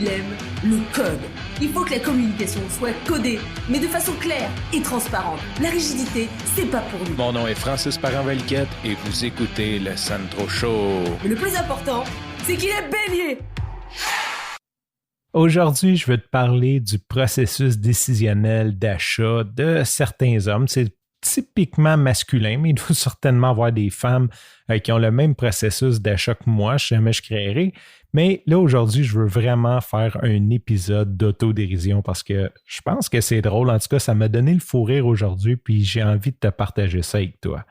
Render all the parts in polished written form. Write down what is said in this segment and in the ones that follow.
il aime le code. Il faut que la communication soit codée, mais de façon claire et transparente. La rigidité, c'est pas pour nous. Mon nom est Francis Parent-Valquette et vous écoutez le Sandro Show. Mais le plus important, c'est qu'il est bélier. Aujourd'hui, je veux te parler du processus décisionnel d'achat de certains hommes. C'est typiquement masculin, mais il doit certainement avoir des femmes qui ont le même processus d'achat que moi, si jamais je créerai. Mais là, aujourd'hui, je veux vraiment faire un épisode d'autodérision parce que je pense que c'est drôle. En tout cas, ça m'a donné le fou rire aujourd'hui, puis j'ai envie de te partager ça avec toi.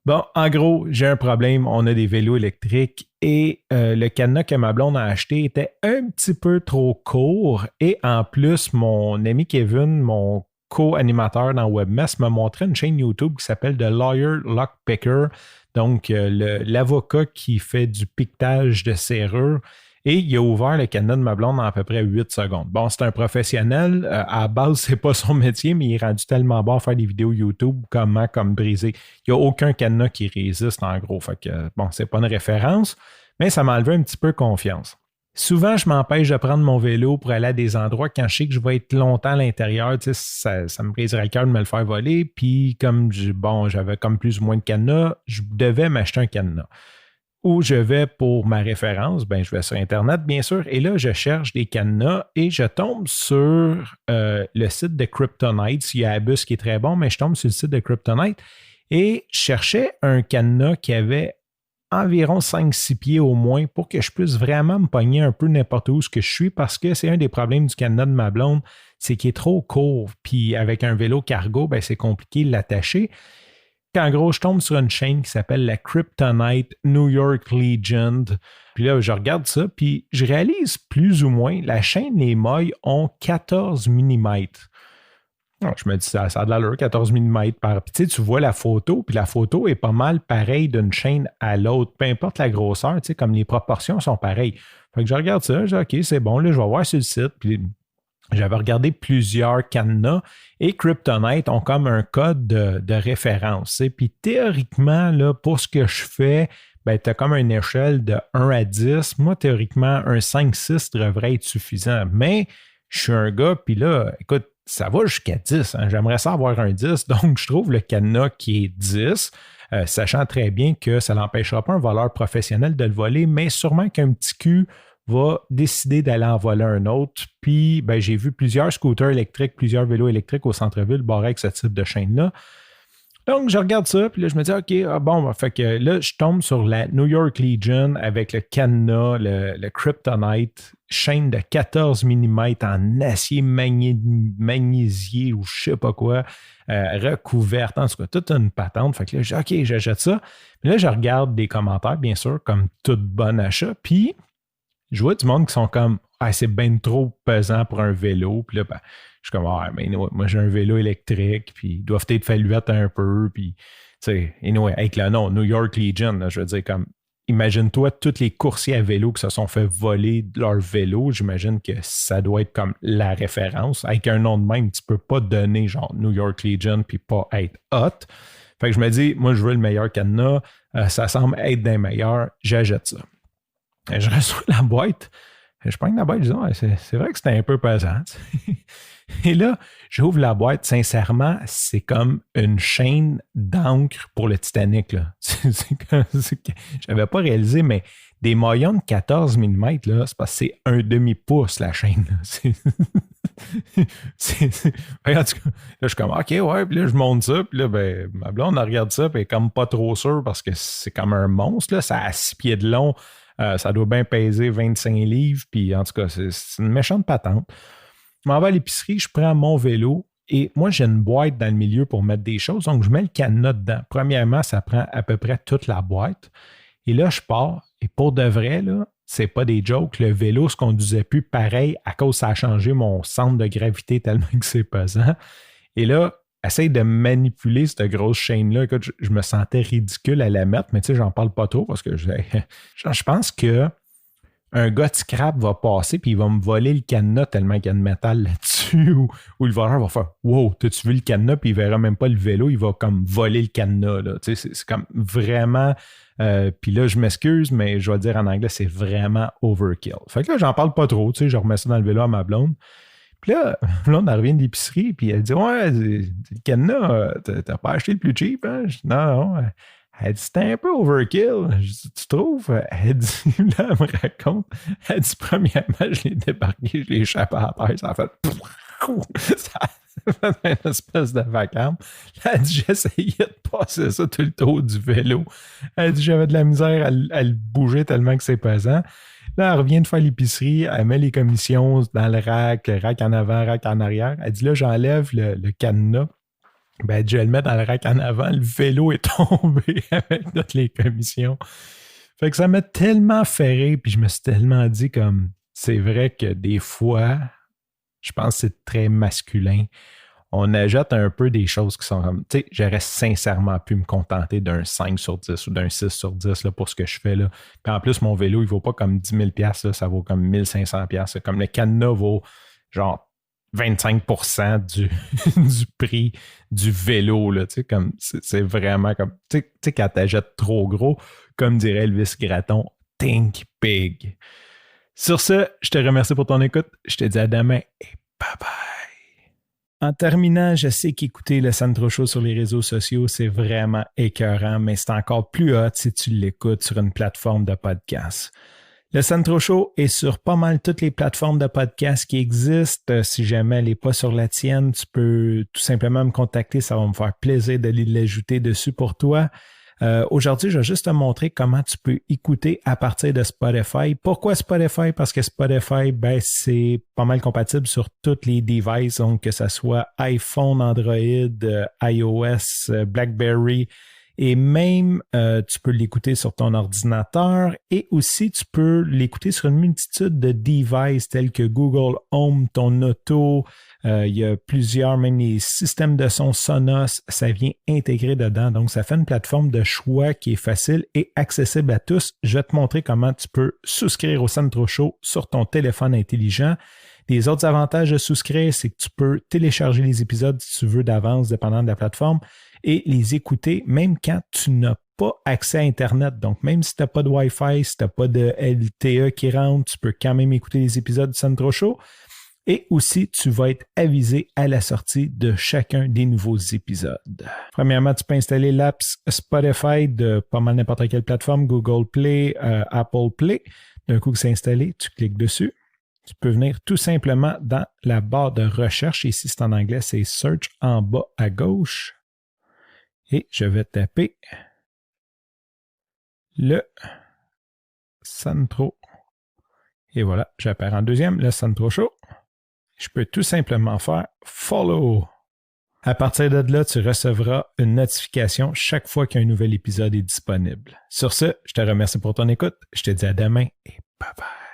Bon, en gros, j'ai un problème. On a des vélos électriques et le cadenas que ma blonde a acheté était un petit peu trop court. Et en plus, mon ami Kevin, mon co-animateur dans Webmess, m'a montré une chaîne YouTube qui s'appelle The Lawyer Lockpicker. Donc, l'avocat qui fait du piquetage de serrure. Et il a ouvert le cadenas de ma blonde en à peu près 8 secondes. Bon, c'est un professionnel. À la base, c'est pas son métier, mais il est rendu tellement bon à faire des vidéos YouTube comme briser. Il n'y a aucun cadenas qui résiste, en gros. Fait que, bon, c'est pas une référence, mais ça m'a enlevé un petit peu confiance. Souvent, je m'empêche de prendre mon vélo pour aller à des endroits quand je sais que je vais être longtemps à l'intérieur. Tu sais, ça me briserait le cœur de me le faire voler. Puis, comme j'avais comme plus ou moins de cadenas, je devais m'acheter un cadenas. Où je vais pour ma référence, je vais sur Internet, bien sûr, et là, je cherche des cadenas et je tombe sur le site de Kryptonite. Il y a Abus qui est très bon, mais je tombe sur le site de Kryptonite et je cherchais un cadenas qui avait environ 5-6 pieds au moins pour que je puisse vraiment me pogner un peu n'importe où ce que je suis parce que c'est un des problèmes du cadenas de ma blonde, c'est qu'il est trop court. Puis avec un vélo cargo, c'est compliqué de l'attacher. En gros, je tombe sur une chaîne qui s'appelle la Kryptonite New York Legend. Puis là, je regarde ça, puis je réalise plus ou moins, la chaîne, les mailles ont 14 mm. Alors, je me dis, ça a de l'allure, 14 mm par... Puis tu vois la photo, puis la photo est pas mal pareille d'une chaîne à l'autre. Peu importe la grosseur, comme les proportions sont pareilles. Fait que je regarde ça, je dis, OK, c'est bon, là, je vais voir sur le site, puis... J'avais regardé plusieurs cadenas et Kryptonite ont comme un code de référence. Puis théoriquement, là, pour ce que je fais, tu as comme une échelle de 1 à 10. Moi, théoriquement, un 5-6 devrait être suffisant. Mais je suis un gars, puis là, écoute, ça va jusqu'à 10. Hein. J'aimerais ça avoir un 10. Donc, je trouve le cadenas qui est 10, sachant très bien que ça n'empêchera pas un voleur professionnel de le voler, mais sûrement qu'un petit cul va décider d'aller en voler un autre. Puis, j'ai vu plusieurs scooters électriques, plusieurs vélos électriques au centre-ville barrés avec ce type de chaîne-là. Donc, je regarde ça, puis là, je me dis, OK, fait que là, je tombe sur la New York Legion avec le cadenas, le Kryptonite, chaîne de 14 mm en acier magnésié ou je sais pas quoi, recouverte, en tout cas, toute une patente. Fait que là, je dis, OK, j'achète ça. Mais là, je regarde des commentaires, bien sûr, comme tout bon achat, puis je vois du monde qui sont comme c'est bien trop pesant pour un vélo. Puis là, je suis comme mais moi j'ai un vélo électrique, puis ils doivent être faluettes un peu. Puis, tu sais, avec le nom New York Legion, là, je veux dire, comme imagine-toi tous les coursiers à vélo qui se sont fait voler leur vélo. J'imagine que ça doit être comme la référence. Avec un nom de même, tu peux pas donner genre New York Legion puis pas être hot. Fait que je me dis, moi je veux le meilleur cadenas. Ça semble être des meilleurs. J'achète ça. Je reçois la boîte. Je prends la boîte, je dis, c'est vrai que c'était un peu pesant. Et là, j'ouvre la boîte. Sincèrement, c'est comme une chaîne d'encre pour le Titanic. Là. Je n'avais pas réalisé, mais des maillons de 14 mm, là, c'est parce que c'est un demi-pouce la chaîne. En tout cas, là, je suis comme, OK, ouais, puis là, je monte ça, puis là, ma blonde, on regarde ça, puis elle est comme pas trop sûre parce que c'est comme un monstre, là, ça a 6 pieds de long. Ça doit bien peser 25 livres, puis en tout cas, c'est une méchante patente. Je m'en vais à l'épicerie, je prends mon vélo et moi, j'ai une boîte dans le milieu pour mettre des choses, donc je mets le cadenas dedans. Premièrement, ça prend à peu près toute la boîte. Et là, je pars, et pour de vrai, là, c'est pas des jokes, le vélo se conduisait plus pareil à cause ça a changé mon centre de gravité tellement que c'est pesant. Et là, essaye de manipuler cette grosse chaîne-là. Écoute, je me sentais ridicule à la mettre, mais tu sais, j'en parle pas trop parce que je pense que un gars de scrap va passer puis il va me voler le cadenas tellement qu'il y a de métal là-dessus ou le voleur va faire « Wow, t'as-tu vu le cadenas? » Puis il verra même pas le vélo, il va comme voler le cadenas. Là. Tu sais, c'est comme vraiment... puis là, je m'excuse, mais je vais dire en anglais, c'est vraiment overkill. Fait que là, j'en parle pas trop. Tu sais, je remets ça dans le vélo à ma blonde. Puis là, elle revient de l'épicerie, puis elle dit « Ouais, le cadenas, t'as pas acheté le plus cheap, hein? » Je dis « Non. » Elle dit, c'était un peu overkill. Je dis, tu trouves? Elle dit, là, elle me raconte. Elle dit, premièrement, je l'ai débarqué, je l'ai échappé à terre. Ça a fait, ça a fait une espèce de vacarme. Là, elle dit, j'essayais de passer ça tout le tour du vélo. Elle dit, j'avais de la misère à le bouger tellement que c'est pesant. Là, elle revient de faire l'épicerie, elle met les commissions dans le rack en avant, rack en arrière. Elle dit, là, j'enlève le cadenas. Ben, je vais le mettre dans le rack en avant. Le vélo est tombé avec toutes les commissions. Fait que ça m'a tellement ferré, puis je me suis tellement dit comme, c'est vrai que des fois, je pense que c'est très masculin. On ajoute un peu des choses qui sont comme, tu sais, j'aurais sincèrement pu me contenter d'un 5 sur 10 ou d'un 6 sur 10 là, pour ce que je fais là. Puis en plus, mon vélo, il vaut pas comme 10 000 $, là, ça vaut comme 1500 $. Comme le cadenas vaut genre 25% du prix du vélo. Là, comme, c'est vraiment comme... Tu sais, quand t'achètes trop gros, comme dirait Elvis Gratton, think big. Sur ce, je te remercie pour ton écoute. Je te dis à demain et bye-bye. En terminant, je sais qu'écouter le Sandro Show sur les réseaux sociaux, c'est vraiment écœurant, mais c'est encore plus hot si tu l'écoutes sur une plateforme de podcast. Le Sandro Show est sur pas mal toutes les plateformes de podcast qui existent. Si jamais elle n'est pas sur la tienne, tu peux tout simplement me contacter. Ça va me faire plaisir d'aller l'ajouter dessus pour toi. Aujourd'hui, je vais juste te montrer comment tu peux écouter à partir de Spotify. Pourquoi Spotify? Parce que Spotify, ben, c'est pas mal compatible sur tous les devices, donc que ce soit iPhone, Android, iOS, BlackBerry. Et même, tu peux l'écouter sur ton ordinateur et aussi tu peux l'écouter sur une multitude de devices tels que Google Home, ton auto. Il y a plusieurs, même les systèmes de son Sonos, ça vient intégrer dedans. Donc, ça fait une plateforme de choix qui est facile et accessible à tous. Je vais te montrer comment tu peux souscrire au Sandro Show sur ton téléphone intelligent. Les autres avantages de souscrire, c'est que tu peux télécharger les épisodes si tu veux d'avance, dépendant de la plateforme, et les écouter même quand tu n'as pas accès à Internet. Donc, même si tu n'as pas de Wi-Fi, si tu n'as pas de LTE qui rentre, tu peux quand même écouter les épisodes du Sandro Show. Et aussi, tu vas être avisé à la sortie de chacun des nouveaux épisodes. Premièrement, tu peux installer l'app Spotify de pas mal n'importe quelle plateforme, Google Play, Apple Play. D'un coup que c'est installé, tu cliques dessus. Tu peux venir tout simplement dans la barre de recherche. Ici, c'est en anglais, c'est Search en bas à gauche. Et je vais taper le Sandro. Et voilà, j'apparais en deuxième, le Sandro Show. Je peux tout simplement faire Follow. À partir de là, tu recevras une notification chaque fois qu'un nouvel épisode est disponible. Sur ce, je te remercie pour ton écoute. Je te dis à demain et bye bye.